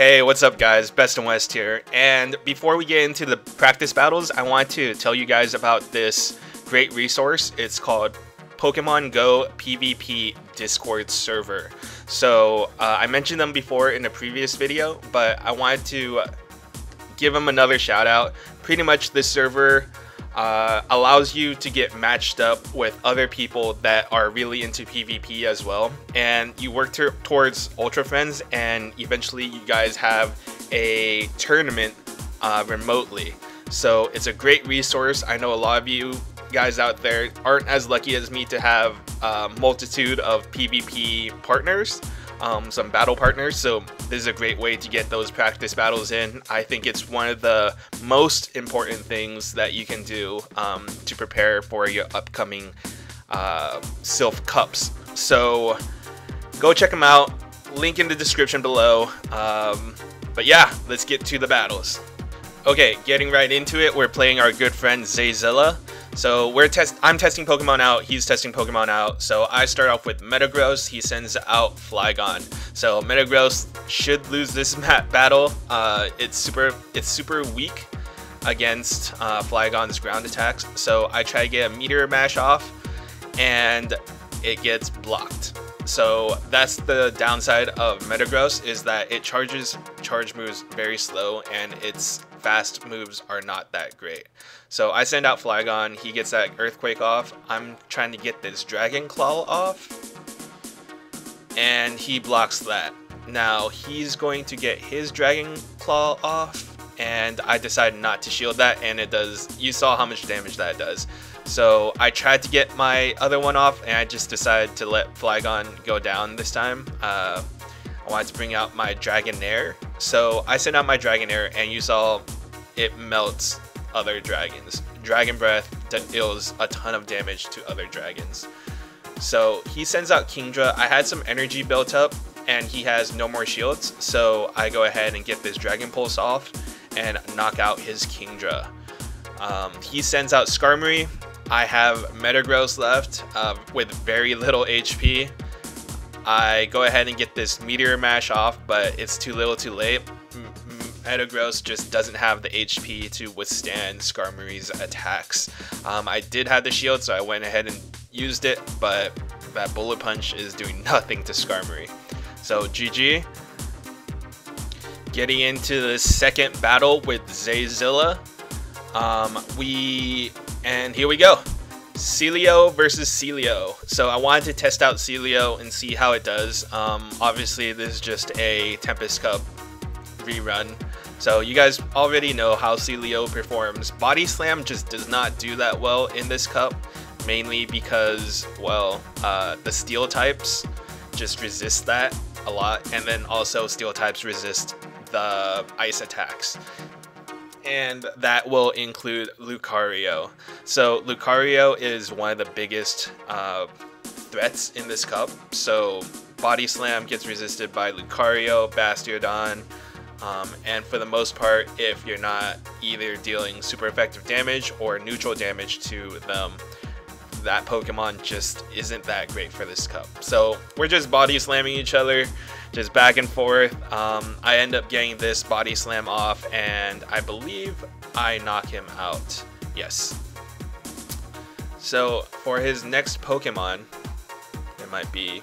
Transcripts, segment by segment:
Hey, what's up guys? Best in West here, and before we get into the practice battles, I want to tell you guys about this great resource. It's called Pokemon Go PvP Discord server. So I mentioned them before in the previous video, but I wanted to give them another shout out. Pretty much this server allows you to get matched up with other people that are really into PvP as well, and you work towards Ultra Friends, and eventually you guys have a tournament remotely. So it's a great resource. I know a lot of you guys out there aren't as lucky as me to have a multitude of PvP partners, some battle partners, so this is a great way to get those practice battles in. I think it's one of the most important things that you can do to prepare for your upcoming Sylph Cups. So go check them out, link in the description below. But yeah, let's get to the battles. Okay, getting right into it, we're playing our good friend Zayzilla. So I'm testing Pokemon out, he's testing Pokemon out. So I start off with Metagross, he sends out Flygon. So Metagross should lose this battle. It's super weak against Flygon's ground attacks. So I try to get a Meteor Mash off, and it gets blocked. So that's the downside of Metagross, is that it charge moves very slow, and its fast moves are not that great. So I send out Flygon, he gets that Earthquake off. I'm trying to get this Dragon Claw off, and he blocks that. Now he's going to get his Dragon Claw off, and I decided not to shield that, and it does, you saw how much damage that does. So I tried to get my other one off, and I just decided to let Flygon go down this time. I wanted to bring out my Dragonair. So I sent out my Dragonair, and you saw it melts other dragons. Dragon Breath deals a ton of damage to other dragons. So he sends out Kingdra. I had some energy built up, and he has no more shields, so I go ahead and get this Dragon Pulse off and knock out his Kingdra. He sends out Skarmory. I have Metagross left with very little HP. I go ahead and get this Meteor Mash off, but it's too little too late. Metagross just doesn't have the HP to withstand Skarmory's attacks. I did have the shield, so I went ahead and used it, but that Bullet Punch is doing nothing to Skarmory. So GG. Getting into the second battle with Zayzilla. And here we go. Celio versus Celio. So I wanted to test out Celio and see how it does. Obviously this is just a Tempest Cup rerun, so you guys already know how Celio performs. Body Slam just does not do that well in this cup, mainly because, well, the Steel types just resist that a lot, and then also Steel types resist the Ice attacks, and that will include Lucario. So Lucario is one of the biggest threats in this cup. So Body Slam gets resisted by Lucario, Bastiodon, and for the most part, if you're not either dealing super effective damage or neutral damage to them, that Pokemon just isn't that great for this cup. So we're just body slamming each other, just back and forth. I end up getting this Body Slam off, and I believe I knock him out. Yes. So for his next Pokemon, it might be,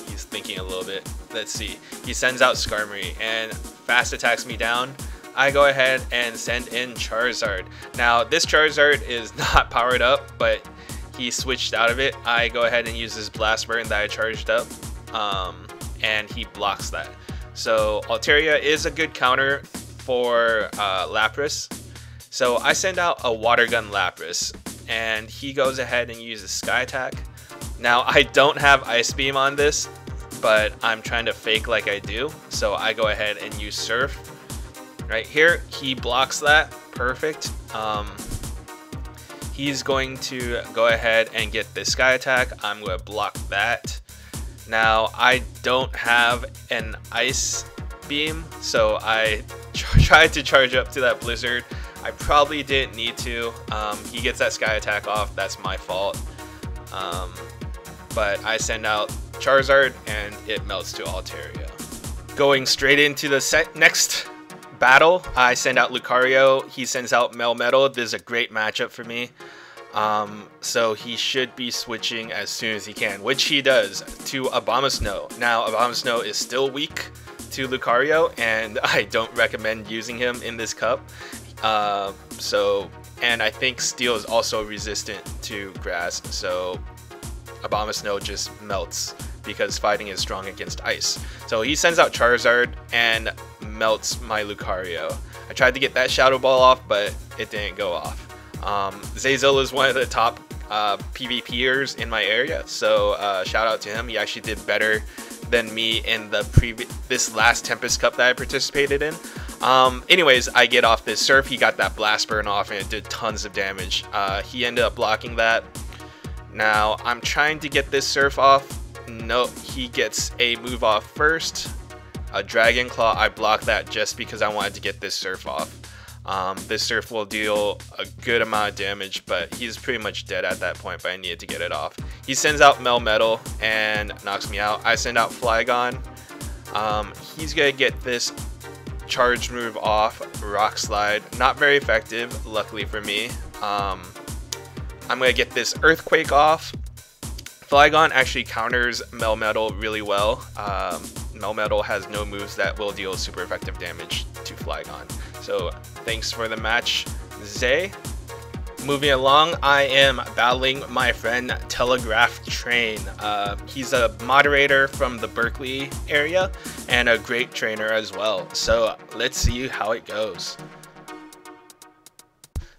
he's thinking a little bit. Let's see. He sends out Skarmory and fast attacks me down. I go ahead and send in Charizard. Now this Charizard is not powered up, but he switched out of it. I go ahead and use this Blast Burn that I charged up, and he blocks that. So Altaria is a good counter for Lapras. So I send out a Water Gun Lapras, and he goes ahead and uses Sky Attack. Now I don't have Ice Beam on this, but I'm trying to fake like I do. So I go ahead and use Surf. Right here, he blocks that. Perfect. He's going to go ahead and get the Sky Attack. I'm going to block that. Now I don't have an Ice Beam, so I tried to charge up to that Blizzard. I probably didn't need to. He gets that Sky Attack off. That's my fault. But I send out Charizard, and it melts to Altaria. Going straight into the next battle, I send out Lucario. He sends out Melmetal. This is a great matchup for me. So he should be switching as soon as he can, which he does, to Abomasnow. Now, Abomasnow is still weak to Lucario, and I don't recommend using him in this cup. And I think Steel is also resistant to Grass, so Abomasnow just melts because fighting is strong against Ice. So he sends out Charizard and melts my Lucario. I tried to get that Shadow Ball off, but it didn't go off. Zazil is one of the top PvPers in my area, so shout out to him. He actually did better than me in the this last Tempest Cup that I participated in. Anyways, I get off this Surf. He got that Blast Burn off and it did tons of damage. He ended up blocking that. Now I'm trying to get this Surf off. No, he gets a move off first. A Dragon Claw, I blocked that just because I wanted to get this Surf off. This Surf will deal a good amount of damage, but he's pretty much dead at that point, but I needed to get it off. He sends out Melmetal and knocks me out. I send out Flygon. He's going to get this charge move off, Rock Slide. Not very effective, luckily for me. I'm going to get this Earthquake off. Flygon actually counters Melmetal really well. Melmetal has no moves that will deal super effective damage to Flygon. So thanks for the match, Zay. Moving along, I am battling my friend Telegraph Train. He's a moderator from the Berkeley area and a great trainer as well. So let's see how it goes.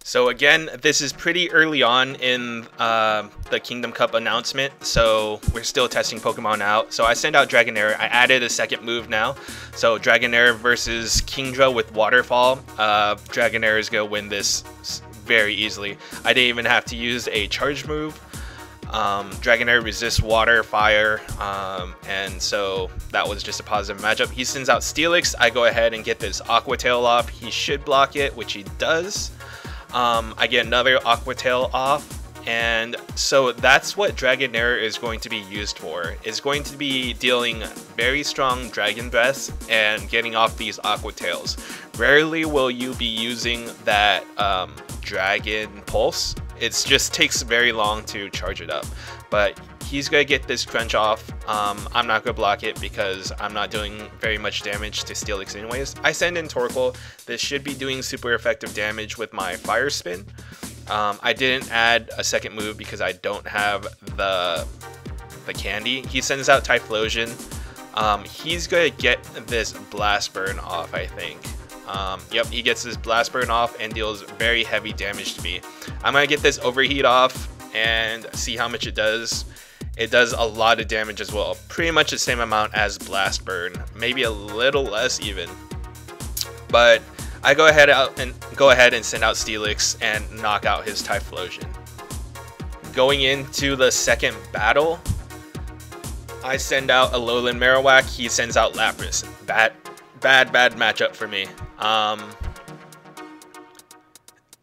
So again, this is pretty early on in the Kingdom Cup announcement, so we're still testing Pokemon out. So I send out Dragonair. I added a second move now. So Dragonair versus Kingdra with Waterfall. Dragonair is going to win this very easily. I didn't even have to use a charge move. Dragonair resists water, fire, and so that was just a positive matchup. He sends out Steelix. I go ahead and get this Aqua Tail off. He should block it, which he does. I get another Aqua Tail off, and so that's what Dragonair is going to be used for. It's going to be dealing very strong Dragon Breaths and getting off these Aqua Tails. Rarely will you be using that Dragon Pulse. It just takes very long to charge it up, but he's gonna get this Crunch off. I'm not gonna block it because I'm not doing very much damage to Steelix anyways. I send in Torkoal. This should be doing super effective damage with my Fire Spin. I didn't add a second move because I don't have the candy. He sends out Typhlosion. He's gonna get this Blast Burn off, I think. Yep, he gets this Blast Burn off and deals very heavy damage to me. I'm gonna get this Overheat off and see how much it does. It does a lot of damage as well, pretty much the same amount as Blast Burn, maybe a little less even. But I go ahead and send out Steelix and knock out his Typhlosion. Going into the second battle, I send out Alolan Marowak. He sends out Lapras. Bad matchup for me.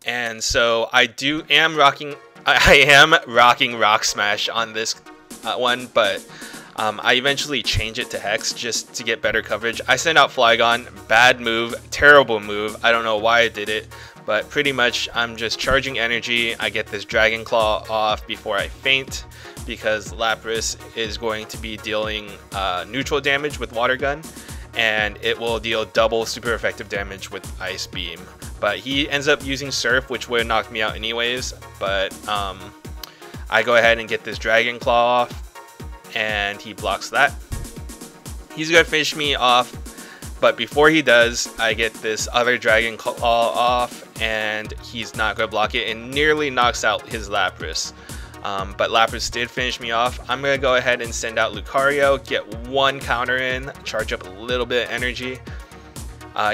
And so I am rocking Rock Smash on this one, but I eventually change it to Hex just to get better coverage. I send out Flygon. Bad move, terrible move. I don't know why I did it, but pretty much I'm just charging energy. I get this Dragon Claw off before I faint because Lapras is going to be dealing neutral damage with Water Gun, and it will deal double super effective damage with Ice Beam. But he ends up using Surf, which would have knocked me out anyways, but I go ahead and get this Dragon Claw off, and he blocks that. He's gonna finish me off, but before he does, I get this other Dragon Claw off, and he's not gonna block it, and nearly knocks out his Lapras. But Lapras did finish me off. I'm gonna go ahead and send out Lucario, get one counter in, charge up a little bit of energy.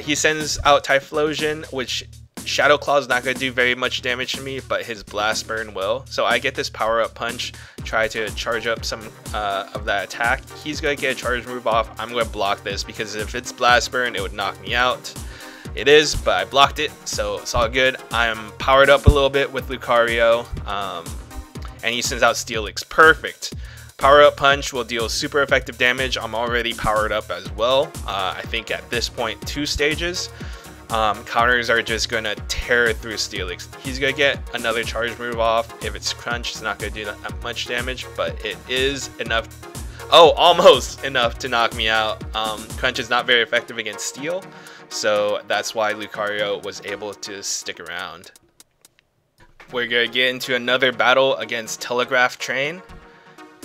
He sends out Typhlosion, which Shadow Claw is not going to do very much damage to me, but his Blast Burn will. So I get this Power Up Punch, try to charge up some of that attack. He's going to get a charge move off. I'm going to block this because if it's Blast Burn, it would knock me out. It is, but I blocked it, so it's all good. I'm powered up a little bit with Lucario, and he sends out Steelix. Perfect Power Up Punch will deal super effective damage. I'm already powered up as well. I think at this point 2 stages. Counters are just going to tear through Steelix. He's going to get another charge move off. If it's Crunch, it's not going to do that much damage, but it is enough. Oh, almost enough to knock me out. Crunch is not very effective against Steel, so that's why Lucario was able to stick around. We're going to get into another battle against Telegraph Train.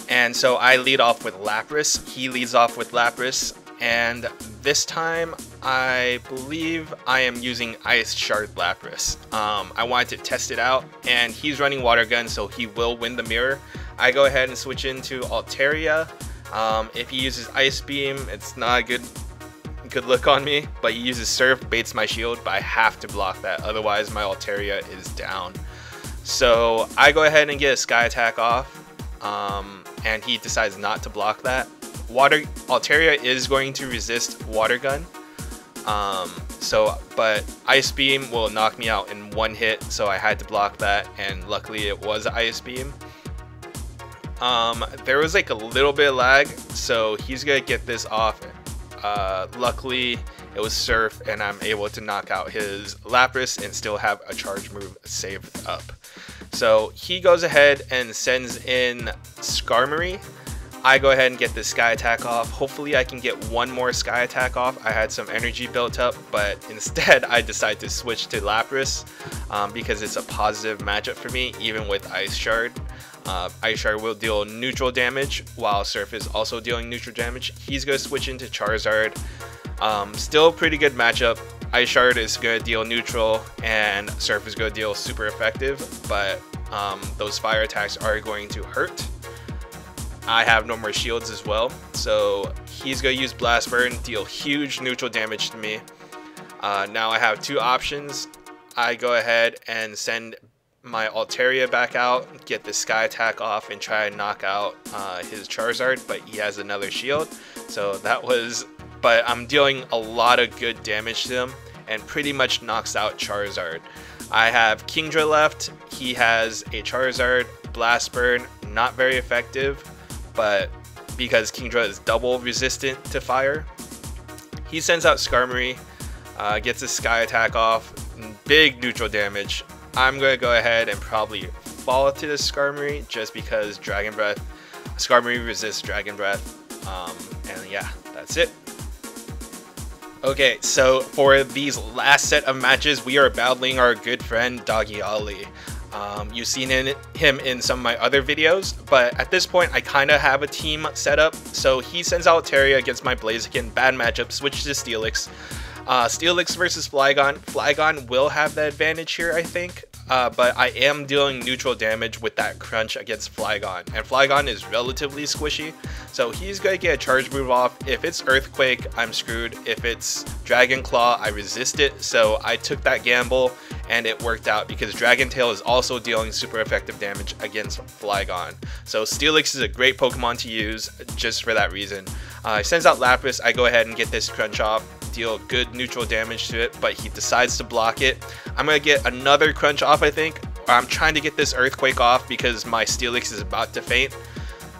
And so I lead off with Lapras. He leads off with Lapras. And this time, I believe I am using Ice Shard Lapras. I wanted to test it out, and he's running Water Gun, so he will win the mirror. I go ahead and switch into Altaria. If he uses Ice Beam, it's not a good look on me, but he uses Surf, baits my shield, but I have to block that, otherwise my Altaria is down. So I go ahead and get a Sky Attack off, and he decides not to block that. Altaria is going to resist Water Gun, but Ice Beam will knock me out in 1 hit, so I had to block that, and luckily it was Ice Beam. There was like a little bit of lag, so he's gonna get this off. Luckily it was Surf, and I'm able to knock out his Lapras and still have a charge move saved up. So he goes ahead and sends in Skarmory. I go ahead and get the Sky Attack off. Hopefully I can get 1 more Sky Attack off. I had some energy built up, but instead I decide to switch to Lapras because it's a positive matchup for me, even with Ice Shard. Ice Shard will deal neutral damage, while Surf is also dealing neutral damage. He's going to switch into Charizard. Still a pretty good matchup. Ice Shard is going to deal neutral, and Surf is going to deal super effective, but those fire attacks are going to hurt. I have no more shields as well, so he's going to use Blast Burn, deal huge neutral damage to me. Now I have 2 options. I go ahead and send my Altaria back out, get the Sky Attack off, and try and knock out his Charizard, but he has another shield, so that was... But I'm dealing a lot of good damage to him, and pretty much knocks out Charizard. I have Kingdra left. He has a Charizard, Blast Burn, not very effective, but because Kingdra is double resistant to fire. He sends out Skarmory, gets a Sky Attack off, big neutral damage. I'm going to go ahead and probably fall to the Skarmory just because Dragon Breath, Skarmory resists Dragon Breath, and yeah, that's it. Okay, so for these last set of matches, we are battling our good friend Doggy Ollie. You've seen him in some of my other videos, but at this point I kind of have a team set up. So he sends out Altaria against my Blaziken, bad matchup, switch to Steelix. Steelix versus Flygon. Flygon will have the advantage here, I think, but I am dealing neutral damage with that Crunch against Flygon, and Flygon is relatively squishy, so he's going to get a charge move off. If it's Earthquake, I'm screwed. If it's Dragon Claw, I resist it, so I took that gamble, and it worked out because Dragon Tail is also dealing super effective damage against Flygon. So Steelix is a great Pokemon to use just for that reason. He sends out Lapras. I go ahead and get this Crunch off, deal good neutral damage to it, but he decides to block it. I'm going to get another Crunch off, I think. I'm trying to get this Earthquake off because my Steelix is about to faint.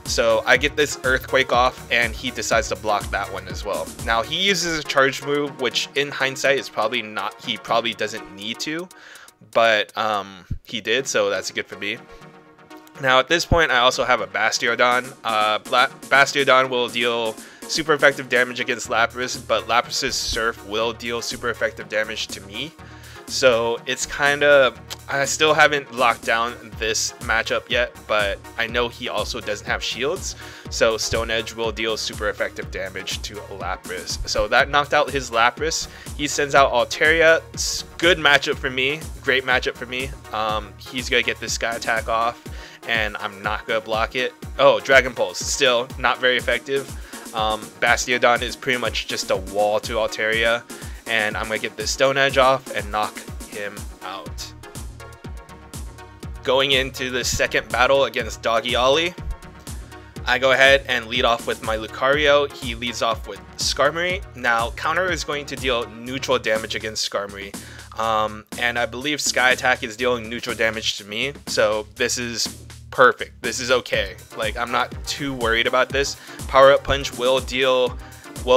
So I get this Earthquake off, and he decides to block that one as well. Now he uses a charge move, which in hindsight is probably not, he probably doesn't need to, but he did, so that's good for me. Now at this point I also have a Bastiodon. Bastiodon will deal super effective damage against Lapras, but Lapras's Surf will deal super effective damage to me. So it's kind of, I still haven't locked down this matchup yet, but I know he also doesn't have shields, so Stone Edge will deal super effective damage to Lapras. So that knocked out his Lapras. He sends out Altaria. Good matchup for me, great matchup for me. He's gonna get this Sky Attack off, and I'm not gonna block it. Oh, Dragon Pulse, still not very effective. Bastiodon is pretty much just a wall to Altaria, and I'm going to get this Stone Edge off and knock him out. Going into the second battle against Doggy Ollie, I go ahead and lead off with my Lucario. He leads off with Skarmory. Now, counter is going to deal neutral damage against Skarmory, and I believe Sky Attack is dealing neutral damage to me, so this is perfect. This is okay. Like, I'm not too worried about this. Power Up Punch will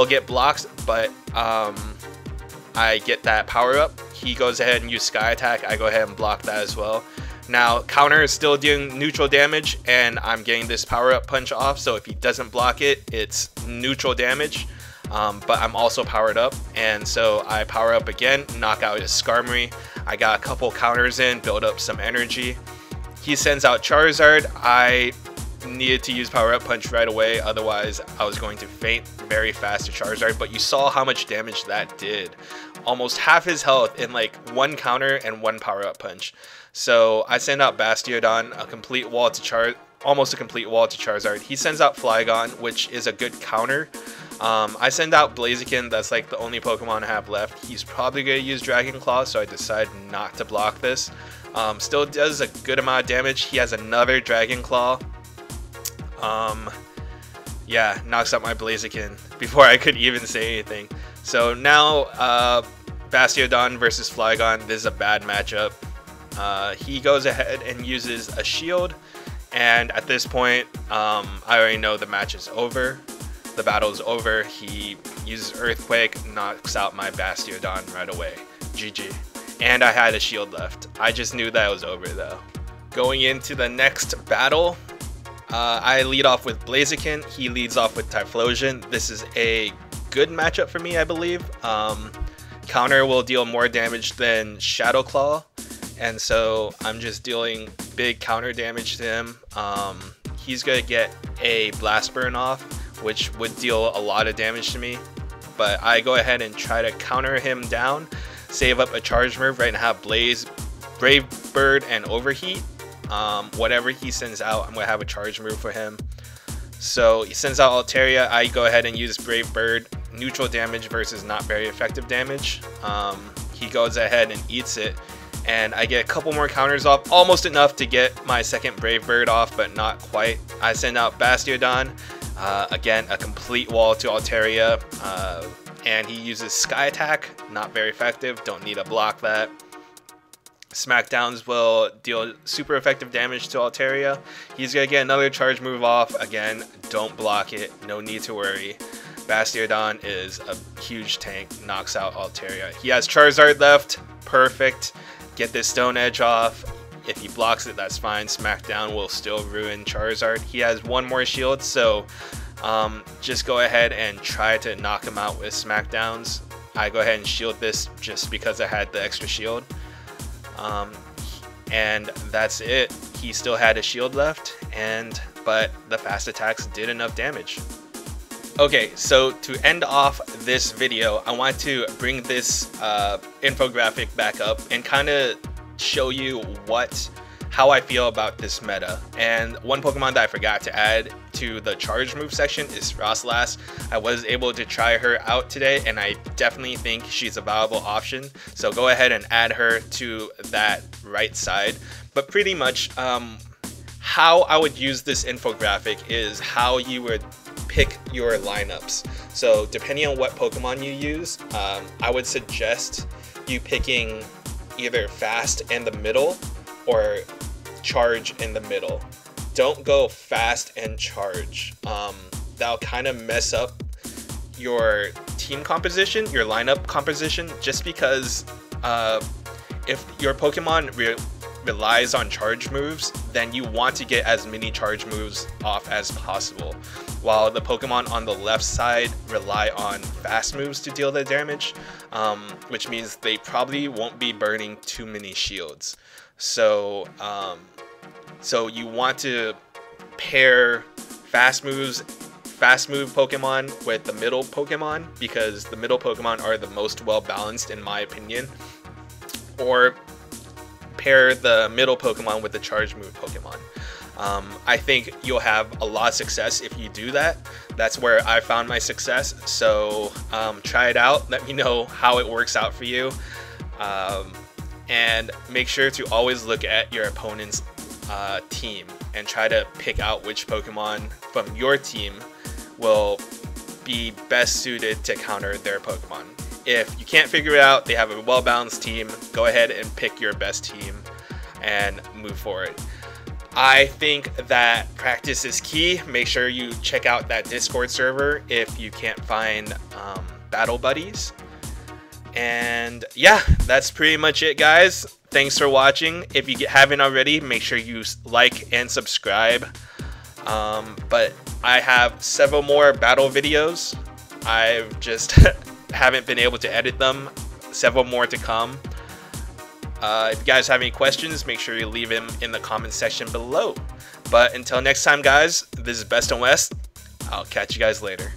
get blocks, but I get that power up. He goes ahead and use Sky Attack. I go ahead and block that as well. Now, counter is still doing neutral damage, and I'm getting this Power Up Punch off, so if he doesn't block it, it's neutral damage. But I'm also powered up, and so I power up again, knock out his Skarmory. I got a couple counters in, build up some energy. He sends out Charizard. I needed to use Power Up Punch right away, otherwise I was going to faint very fast to Charizard. But you saw how much damage that did. Almost half his health in like one counter and one Power Up Punch. So I send out Bastiodon, a complete wall to almost a complete wall to Charizard. He sends out Flygon, which is a good counter. I send out Blaziken. That's like the only Pokemon I have left. He's probably going to use Dragon Claw, so I decide not to block this. Still does a good amount of damage. He has another Dragon Claw. Yeah, knocks out my Blaziken before I could even say anything. So now, Bastiodon versus Flygon. This is a bad matchup. He goes ahead and uses a shield, and at this point, I already know the match is over. The battle is over. He uses Earthquake, knocks out my Bastiodon right away. GG. And I had a shield left. I just knew that it was over though. Going into the next battle, I lead off with Blaziken. He leads off with Typhlosion. This is a good matchup for me, I believe. Counter will deal more damage than Shadow Claw, and so I'm just dealing big counter damage to him. He's gonna get a Blast Burn off, which would deal a lot of damage to me, but I go ahead and try to counter him down, save up a charge move. Right now I have Blaze, Brave Bird, and Overheat. Whatever he sends out, I'm gonna have a charge move for him. So he sends out Altaria. I go ahead and use Brave Bird, neutral damage versus not very effective damage. He goes ahead and eats it, and I get a couple more counters off, almost enough to get my second Brave Bird off, but not quite. I send out Bastiodon. Again, a complete wall to Altaria, and he uses Sky Attack, not very effective, don't need to block that. Smackdowns will deal super effective damage to Altaria. He's gonna get another charge move off, again, don't block it, no need to worry. Bastiodon is a huge tank, knocks out Altaria. He has Charizard left, perfect, get this Stone Edge off. If he blocks it, that's fine. Smackdown will still ruin Charizard. He has one more shield, so just go ahead and try to knock him out with Smackdowns. I go ahead and shield this just because I had the extra shield. And that's it. He still had a shield left, but the fast attacks did enough damage. Okay, so to end off this video, I want to bring this infographic back up and kind of show you how I feel about this meta. And one Pokemon that I forgot to add to the charge move section is Frostlass. I was able to try her out today, and I definitely think she's a viable option. So go ahead and add her to that right side. But pretty much how I would use this infographic is how you would pick your lineups. So depending on what Pokemon you use, I would suggest you picking either fast in the middle or charge in the middle. Don't go fast and charge. That'll kind of mess up your team composition, your lineup composition, just because if your Pokemon relies on charge moves, then you want to get as many charge moves off as possible, while the Pokemon on the left side rely on fast moves to deal the damage, which means they probably won't be burning too many shields. So you want to pair fast move Pokemon with the middle Pokemon, because the middle Pokemon are the most well balanced in my opinion, or pair the middle Pokemon with the charge move Pokemon. I think you'll have a lot of success if you do that. That's where I found my success. So try it out. Let me know how it works out for you. And make sure to always look at your opponent's team and try to pick out which Pokemon from your team will be best suited to counter their Pokemon. If you can't figure it out, they have a well-balanced team, go ahead and pick your best team and move forward. I think that practice is key. Make sure you check out that Discord server if you can't find battle buddies. And yeah, that's pretty much it, guys. Thanks for watching. If you haven't already, make sure you like and subscribe. But I have several more battle videos. I've just haven't been able to edit them. Several more to come. If you guys have any questions, make sure you leave them in the comment section below. But until next time, guys, this is Best and West. I'll catch you guys later.